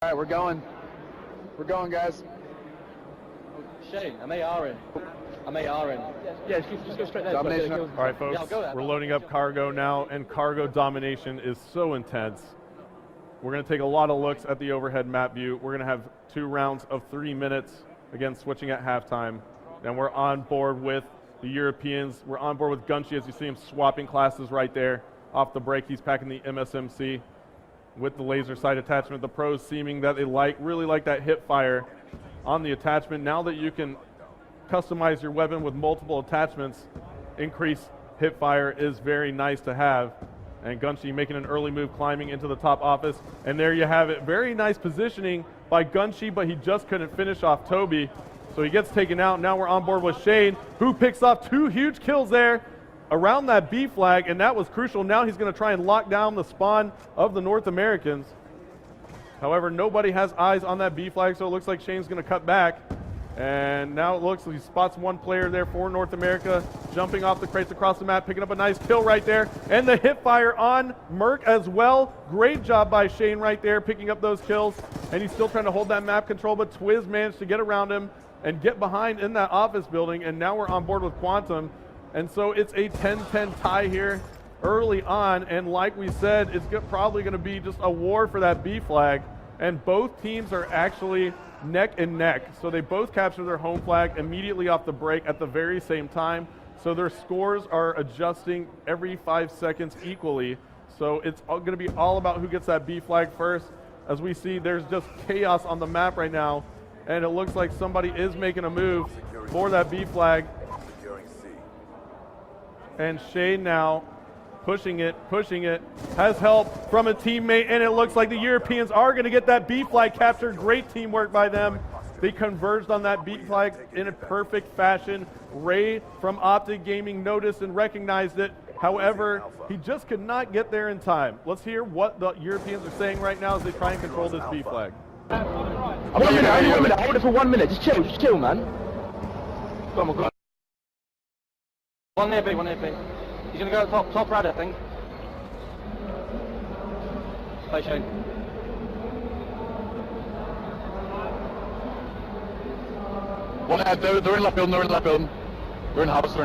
All right, we're going. We're going, guys. Shane, I'm AR in. I'm AR in. Yeah, just go straight there. Domination. All right, folks, we're loading up cargo now, and cargo domination is so intense. We're going to take a lot of looks at the overhead map view. We're going to have 2 rounds of 3 minutes, again, switching at halftime. And we're on board with the Europeans. We're on board with Gunshi, as you see him swapping classes right there. Off the break, he's packing the MSMC with the laser sight attachment. The pros seeming that they really like that hip fire on the attachment. Now that you can customize your weapon with multiple attachments, increased hip fire is very nice to have. And Gunshi making an early move, climbing into the top office. And there you have it. Very nice positioning by Gunshi, but he just couldn't finish off Toby. So he gets taken out. Now we're on board with Shane, who picks off 2 huge kills there around that B flag, and that was crucial. Now he's going to try and lock down the spawn of the North Americans. However, nobody has eyes on that B flag, so it looks like Shane's going to cut back. And now it looks like he spots 1 player there for North America, jumping off the crates across the map, picking up a nice kill right there. And the hip fire on Merc as well. Great job by Shane right there, picking up those kills. And he's still trying to hold that map control, but Twiz managed to get around him and get behind in that office building. And now we're on board with Quantum. And so it's a 10-10 tie here early on. And like we said, it's probably going to be just a war for that B flag. And both teams are actually neck and neck. So they both capture their home flag immediately off the break at the very same time. So their scores are adjusting every 5 seconds equally. So it's going to be all about who gets that B flag first. As we see, there's just chaos on the map right now. And it looks like somebody is making a move for that B flag. And Shane now pushing it, has help from a teammate, and it looks like the Europeans are going to get that B flag captured. Great teamwork by them. They converged on that B flag in a perfect fashion. Ray from Optic Gaming noticed and recognized it. However, he just could not get there in time. Let's hear what the Europeans are saying right now as they try and control this B flag. 1 minute, hold it for 1 minute. Just chill, man. Come on. 1 near B, 1 near B. He's going to go top right, I think. Play Shane. One ahead, they're in left building, They're in house.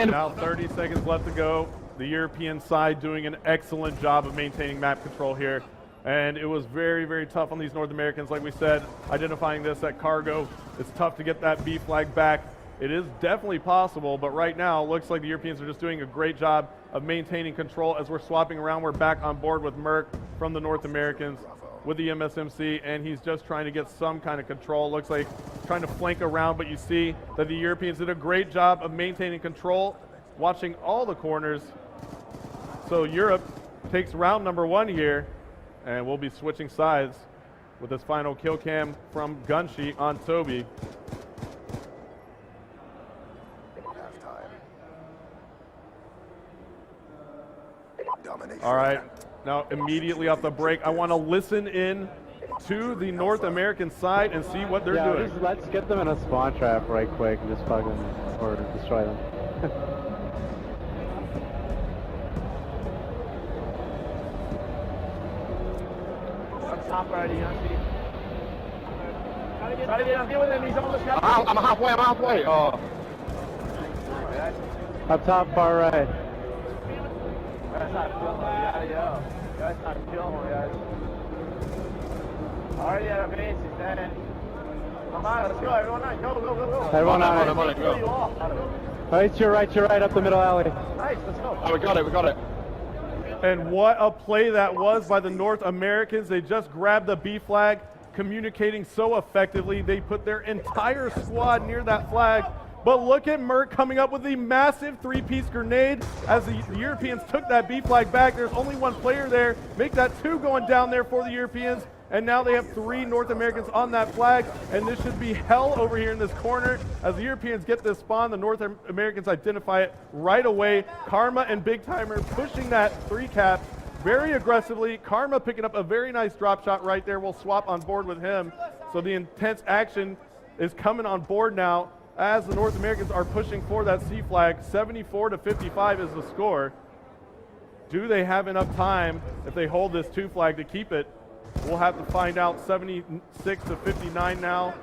Now 30 seconds left to go. The European side doing an excellent job of maintaining map control here. And it was very, very tough on these North Americans. Like we said, identifying this at cargo, it's tough to get that B flag back. It is definitely possible, but right now it looks like the Europeans are just doing a great job of maintaining control. As we're swapping around, we're back on board with Merc from the North Americans with the MSMC, and he's just trying to get some kind of control. Looks like trying to flank around, but you see that the Europeans did a great job of maintaining control, watching all the corners. So Europe takes round number 1 here, and we'll be switching sides with this final kill cam from Gunshi on Toby. All right, now immediately off the break, I want to listen in to the North American side and see what they're doing. Let's get them in a spawn trap right quick and just fucking or destroy them. Top right, I'm halfway. Oh. Up top, far right. That's not killing me, That's not killing me, guys. Already at a base, he's dead. Come on, let's go, everyone on, go. Everyone on it. Go. All right, you're right, up the middle alley. Nice, let's go. Oh, we got it. And what a play that was by the North Americans. They just grabbed the B flag, communicating so effectively. They put their entire squad near that flag. But look at Merc coming up with the massive 3-piece grenade as the Europeans took that B flag back. There's only 1 player there. Make that 2 going down there for the Europeans. And now they have 3 North Americans on that flag. And this should be hell over here in this corner. As the Europeans get this spawn, the North Americans identify it right away. Karma and Big Timer pushing that 3 cap very aggressively. Karma picking up a very nice drop shot right there. We'll swap on board with him. So the intense action is coming on board now, as the North Americans are pushing for that C flag. 74-55 is the score. Do they have enough time if they hold this 2 flag to keep it? We'll have to find out. 76 to 59 now.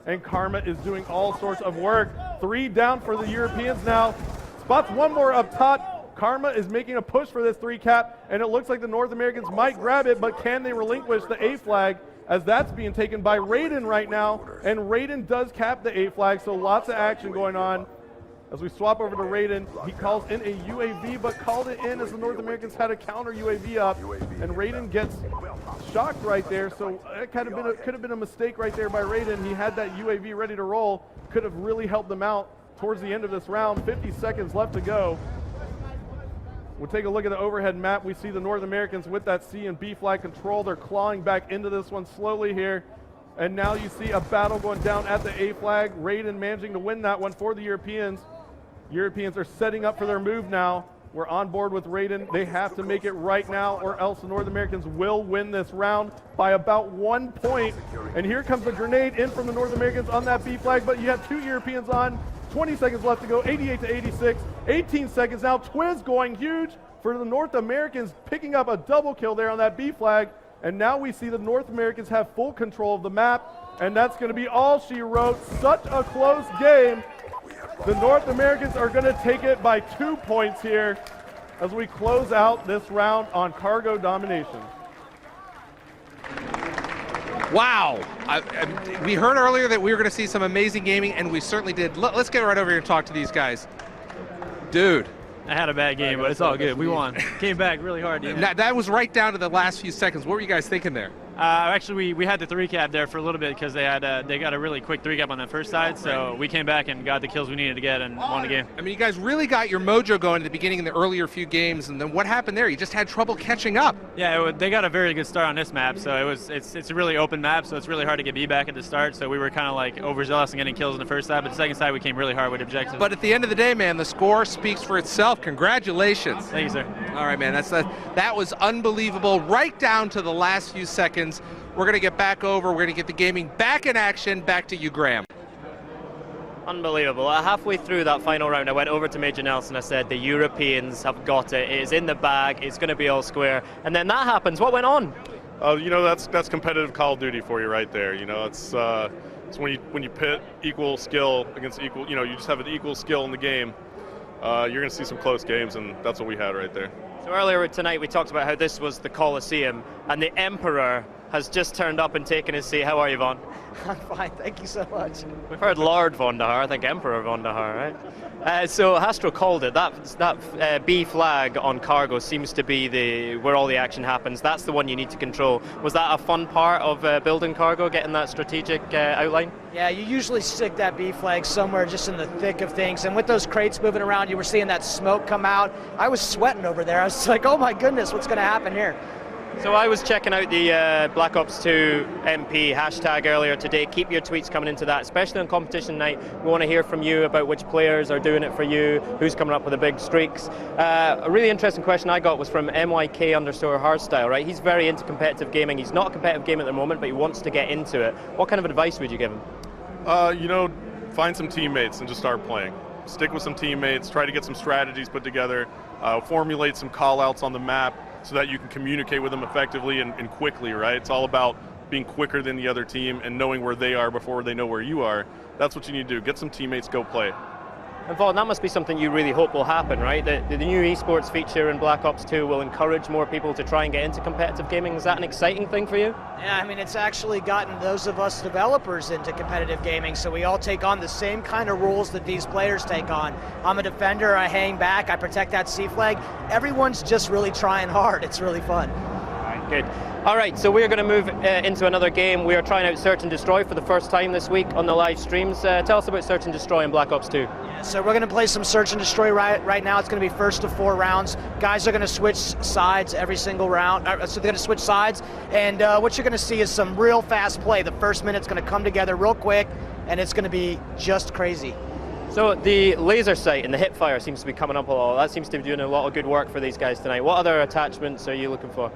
And Karma is doing all sorts of work. 3 down for the Europeans now. Spots one more up top. Karma is making a push for this 3 cap, and it looks like the North Americans might grab it, but can they relinquish the A flag, as that's being taken by Raiden right now, and Raiden does cap the A flag, so lots of action going on. As we swap over to Raiden, he calls in a UAV, but called it in as the North Americans had a counter UAV up, and Raiden gets shocked right there, so it could have been a mistake right there by Raiden. He had that UAV ready to roll, could have really helped them out towards the end of this round. 50 seconds left to go. We'll take a look at the overhead map. We see the North Americans with that C and B flag control. They're clawing back into this one slowly here. And now you see a battle going down at the A flag. Raiden managing to win that one for the Europeans. Europeans are setting up for their move now. We're on board with Raiden. They have to make it right now, or else the North Americans will win this round by about 1 point. And here comes a grenade in from the North Americans on that B flag, but you have 2 Europeans on. 20 seconds left to go, 88 to 86. 18 seconds now. Twiz going huge for the North Americans, picking up a double kill there on that B flag. And now we see the North Americans have full control of the map, and that's going to be all she wrote. Such a close game. The North Americans are going to take it by 2 points here as we close out this round on Cargo Domination. Wow. We heard earlier that we were going to see some amazing gaming, and we certainly did. Let's get right over here and talk to these guys. Dude. I had a bad game, but it's all good. We won. Came back really hard. That was right down to the last few seconds. What were you guys thinking there? Actually, we had the 3 cap there for a little bit because they got a really quick 3 cap on that first side, so we came back and got the kills we needed to get and won the game. I mean, you guys really got your mojo going at the beginning in the earlier few games, and then what happened there? You just had trouble catching up. Yeah, they got a very good start on this map, so it's a really open map, so it's really hard to get B back at the start, so we were kind of like overzealous and getting kills in the first side, but the second side we came really hard with objectives. But at the end of the day, man, the score speaks for itself. Congratulations. Thank you, sir. All right, man, that was unbelievable, right down to the last few seconds. We're going to get back over. We're going to get the gaming back in action. Back to you, Graham. Unbelievable. Halfway through that final round, I went over to Major Nelson. I said, the Europeans have got it. It is in the bag. It's going to be all square. And then that happens. What went on? You know, that's competitive Call of Duty for you right there. You know, it's when you pit equal skill against equal. You know, you just have an equal skill in the game. You're going to see some close games, and that's what we had right there. So earlier tonight, we talked about how this was the Coliseum, and the Emperor has just turned up and taken his seat. How are you, Vaughn? I'm fine, thank you so much. We've heard Lord Von der Haar, I think Emperor Von der Haar, right? So Hastro called it. That B flag on Cargo seems to be where all the action happens. That's the one you need to control. Was that a fun part of building Cargo, getting that strategic outline? Yeah, you usually stick that B flag somewhere just in the thick of things. And with those crates moving around, you were seeing that smoke come out. I was sweating over there. I was like, oh my goodness, what's going to happen here? So I was checking out the Black Ops 2 MP hashtag earlier today. Keep your tweets coming into that, especially on competition night. We want to hear from you about which players are doing it for you, who's coming up with the big streaks. A really interesting question I got was from MYK_hardstyle, right? He's very into competitive gaming. He's not a competitive gamer at the moment, but he wants to get into it. What kind of advice would you give him? You know, find some teammates and just start playing. Stick with some teammates, try to get some strategies put together, formulate some call-outs on the map, so that you can communicate with them effectively and quickly, right? It's all about being quicker than the other team and knowing where they are before they know where you are. That's what you need to do. Get some teammates, go play. And Vaughn, that must be something you really hope will happen, right? The new esports feature in Black Ops 2 will encourage more people to try and get into competitive gaming. Is that an exciting thing for you? Yeah, I mean, it's actually gotten those of us developers into competitive gaming, so we all take on the same kind of rules that these players take on. I'm a defender, I hang back, I protect that C flag. Everyone's just really trying hard. It's really fun. Good. All right, so we're going to move into another game. We are trying out Search and Destroy for the first time this week on the live streams. Tell us about Search and Destroy in Black Ops 2. Yeah, so we're going to play some Search and Destroy right now. It's going to be first to 4 rounds. Guys are going to switch sides every single round. So they're going to switch sides, and what you're going to see is some real fast play. The first minute's going to come together real quick, and it's going to be just crazy. So the laser sight and the hip fire seems to be coming up a lot. That seems to be doing a lot of good work for these guys tonight. What other attachments are you looking for?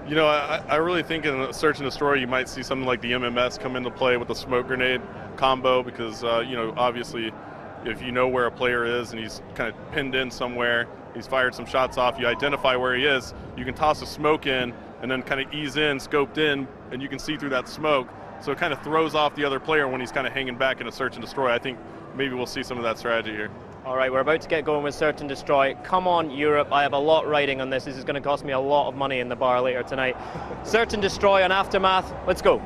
You know, I really think in Search and Destroy you might see something like the MMS come into play with the smoke grenade combo because, you know, obviously if you know where a player is and he's kind of pinned in somewhere, He's fired some shots off. You identify where he is. You can toss a smoke in and then kind of ease in, scoped in, and you can see through that smoke. So it kind of throws off the other player when he's kind of hanging back in a search and destroy. I think maybe we'll see some of that strategy here. All right, we're about to get going with Search and Destroy. Come on, Europe. I have a lot riding on this. This is going to cost me a lot of money in the bar later tonight. Search and Destroy on Aftermath. Let's go.